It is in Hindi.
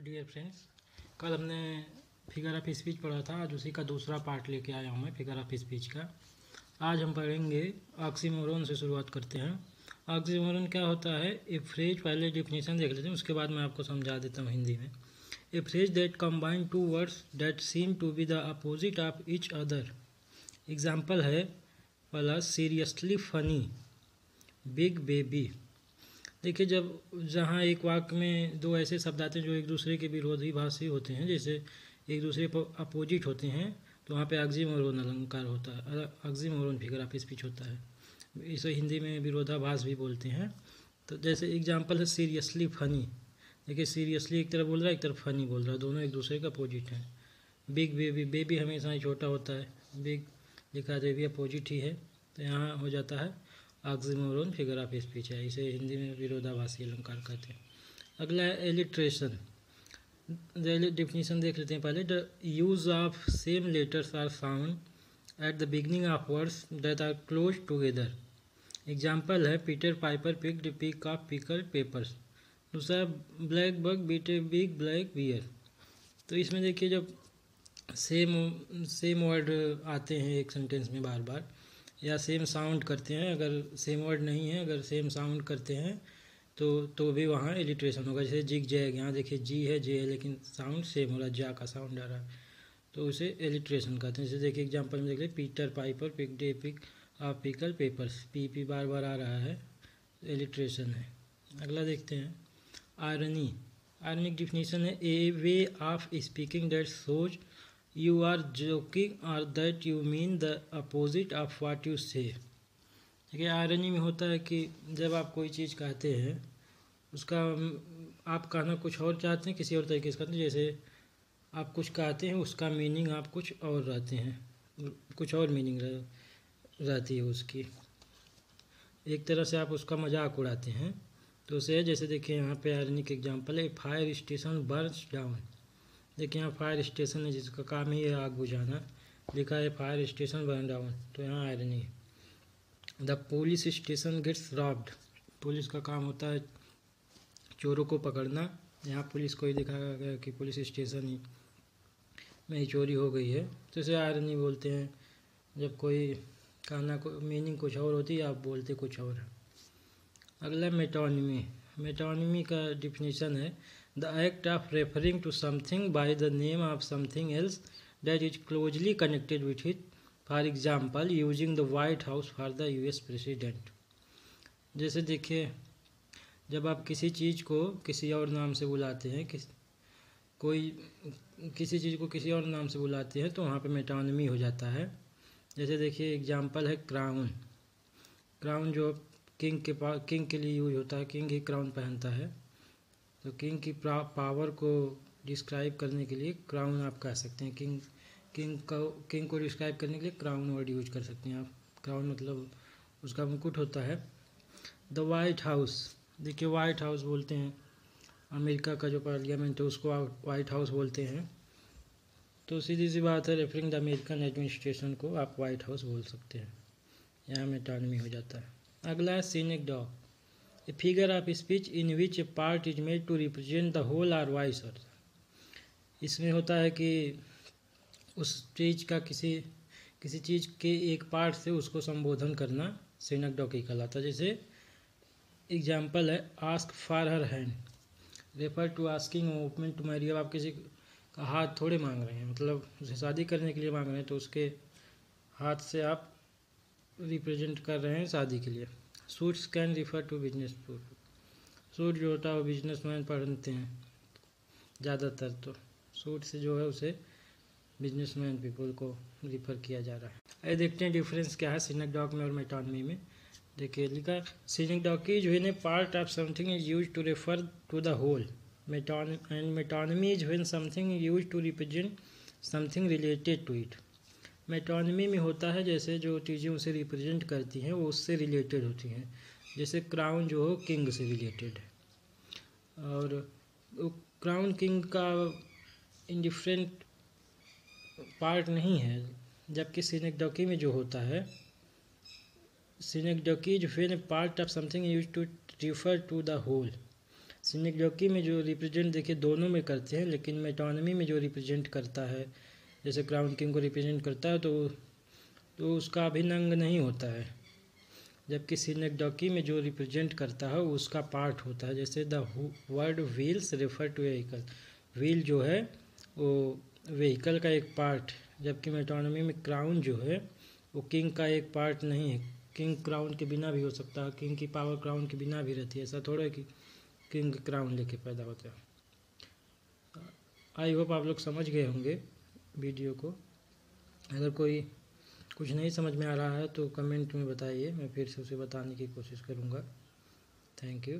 डियर फ्रेंड्स, कल हमने फिगर ऑफ स्पीच पढ़ा था। आज उसी का दूसरा पार्ट लेके आया हूँ मैं फिगर ऑफ स्पीच का। आज हम पढ़ेंगे ऑक्सीमोरोन से शुरुआत करते हैं। ऑक्सीमोरोन क्या होता है? ए फ्रेज, पहले डिफिनेशन देख लेते हैं, उसके बाद मैं आपको समझा देता हूँ हिंदी में। A phrase that combine two words that seem to be the opposite of each other. Example है पहला, सीरियसली फनी, बिग बेबी। देखिए, जहाँ एक वाक्य में दो ऐसे शब्द आते हैं जो एक दूसरे के विरोधाभासी होते हैं, जैसे एक दूसरे पर अपोजिट होते हैं, तो वहाँ पे ऑक्सीमोरोन अलंकार होता है, ऑक्सीमोरोन फिगर ऑफ स्पीच होता है। इसे हिंदी में विरोधाभास भी बोलते हैं। तो जैसे एग्जांपल है सीरियसली फनी। देखिए, सीरियसली एक तरफ बोल रहा है, एक तरफ फनी बोल रहा है, दोनों एक दूसरे का अपोजिट हैं। बिग बेबी, बेबी हमेशा ही छोटा होता है, बिग लिखा तो भी अपोजिट ही है, तो यहाँ हो जाता है ऑक्सीमोरोन फिगर ऑफ स्पीच है। इसे हिंदी में विरोधाभासी अलंकार कहते हैं। अगला है एलिट्रेशन। डेफिनेशन देख लेते हैं पहले। The use of same letters or sound at the beginning of words that are close together. Example है Peter Piper picked pick of pickle peppers. दूसरा, black bug beat a big black bear. तो इसमें देखिए, जब सेम वर्ड आते हैं एक सेंटेंस में बार बार, या सेम साउंड करते हैं, अगर सेम वर्ड नहीं है, अगर सेम साउंड करते हैं तो भी वहाँ एलिट्रेशन होगा। जैसे जिग जैग, यहाँ देखिए जी है जे है, लेकिन साउंड सेम हो रहा है, जा का साउंड आ रहा है, तो उसे एलिट्रेशन कहते हैं। जैसे देखिए एग्जांपल में देख ले, Peter Piper picked pick of pickle peppers, P बार बार आ रहा है, एलिट्रेशन है। अगला देखते हैं आयरनी। आयरनी की डिफिनीशन है a way of speaking that shows you are joking or that you mean the opposite of what you say। देखिए, आयरनी में होता है कि जब आप कोई चीज़ कहते हैं, उसका आप कहना कुछ और चाहते हैं, किसी और तरीके से कहते हैं। जैसे आप कुछ कहते हैं, उसका मीनिंग आप कुछ और रहते हैं, कुछ और मीनिंग रहती है उसकी, एक तरह से आप उसका मजाक उड़ाते हैं, तो उसे जैसे देखिए यहाँ पे आयरनी के एग्जाम्पल है, फायर स्टेशन बर्न्स डाउन। देखिए यहाँ फायर स्टेशन है, जिसका काम ही है आग बुझाना, लिखा है फायर स्टेशन बर्न डाउन, तो यहाँ आयरनी है। The police station gets robbed. Police का काम होता है चोरों को पकड़ना, यहाँ पुलिस को ही दिखाया गया कि पुलिस स्टेशन ही में ही चोरी हो गई है, तो इसे आयरनी बोलते हैं। जब कोई कहना को मीनिंग कुछ और होती है, आप बोलते कुछ और है। अगला मेटोनिमी। मेटोनिमी का डिफिनीशन है the act of referring to something by the name of something else that is closely connected with it. For example, using the White House for the US president। जैसे देखिए, जब आप किसी चीज़ को किसी और नाम से बुलाते हैं, किसी चीज़ को किसी और नाम से बुलाते हैं, तो वहाँ पे मेटोनिमी हो जाता है। जैसे देखिए एग्जाम्पल है क्राउन। क्राउन जो किंग के लिए यूज होता है, किंग ही क्राउन पहनता है, तो किंग की पावर को डिस्क्राइब करने के लिए क्राउन आप कह सकते हैं। किंग को डिस्क्राइब करने के लिए क्राउन वर्ड यूज कर सकते हैं आप। क्राउन मतलब उसका मुकुट होता है। The white house. देखिए, वाइट हाउस बोलते हैं, अमेरिका का जो पार्लियामेंट है उसको वाइट हाउस बोलते हैं, तो सीधी सी बात है, रेफरिंग द अमेरिकन एडमिनिस्ट्रेशन को आप वाइट हाउस बोल सकते हैं। यहाँ मेटोनिमी हो जाता है। अगला है scenic dog. A figure of speech in which a part is made to represent the whole or vice versa। इसमें होता है कि उस चीज़ का किसी चीज़ के एक पार्ट से उसको संबोधन करना सीनक डॉग कहलाता है। जैसे एग्जाम्पल है ask for her hand, refer to asking woman to marry. अब आप किसी का हाथ थोड़े मांग रहे हैं, मतलब उसे शादी करने के लिए मांग रहे हैं, तो उसके हाथ से आप रिप्रेजेंट कर रहे हैं शादी के लिए। Suits can refer to business people. Suit जो होता है वो बिजनेसमैन पहनते हैं ज़्यादातर, तो सूट से जो है उसे बिजनेसमैन पीपल को रिफ़र किया जा रहा है। आइए देखते हैं डिफरेंस क्या है सीनिक डॉग में और मेटोनिमी में। देखिए लिखा, synecdoche is when a part of something is use to refer to the whole. Metonymy is when something is use to represent something related to it. Metonymy में होता है जैसे जो चीज़ें उसे रिप्रेजेंट करती हैं वो उससे रिलेटेड होती हैं। जैसे क्राउन जो हो किंग से रिलेटेड है, और क्राउन किंग का इंडिफरेंट पार्ट नहीं है। जबकि सिनेक्डोकी में जो होता है, सिनेक्डोकी जो when a part of something use to refer to the whole. Synecdoche में जो रिप्रेजेंट देखिए दोनों में करते हैं, लेकिन मेटोनमी में जो रिप्रेजेंट करता है, जैसे क्राउन किंग को रिप्रेजेंट करता है तो उसका अभिन्न अंग नहीं होता है, जबकि सिनिक जॉकी में जो रिप्रेजेंट करता है उसका पार्ट होता है। जैसे the word wheels refer to vehicle, wheel जो है वो व्हीकल का एक पार्ट, जबकि मेटोनमी में क्राउन जो है वो किंग का एक पार्ट नहीं है। किंग क्राउन के बिना भी हो सकता है, किंग की पावर क्राउन के बिना भी रहती है, ऐसा थोड़ा है कि किंग क्राउन लेके पैदा होता है। आई होप आप लोग समझ गए होंगे वीडियो को। अगर कोई कुछ नहीं समझ में आ रहा है तो कमेंट में बताइए, मैं फिर से उसे बताने की कोशिश करूँगा। Thank you.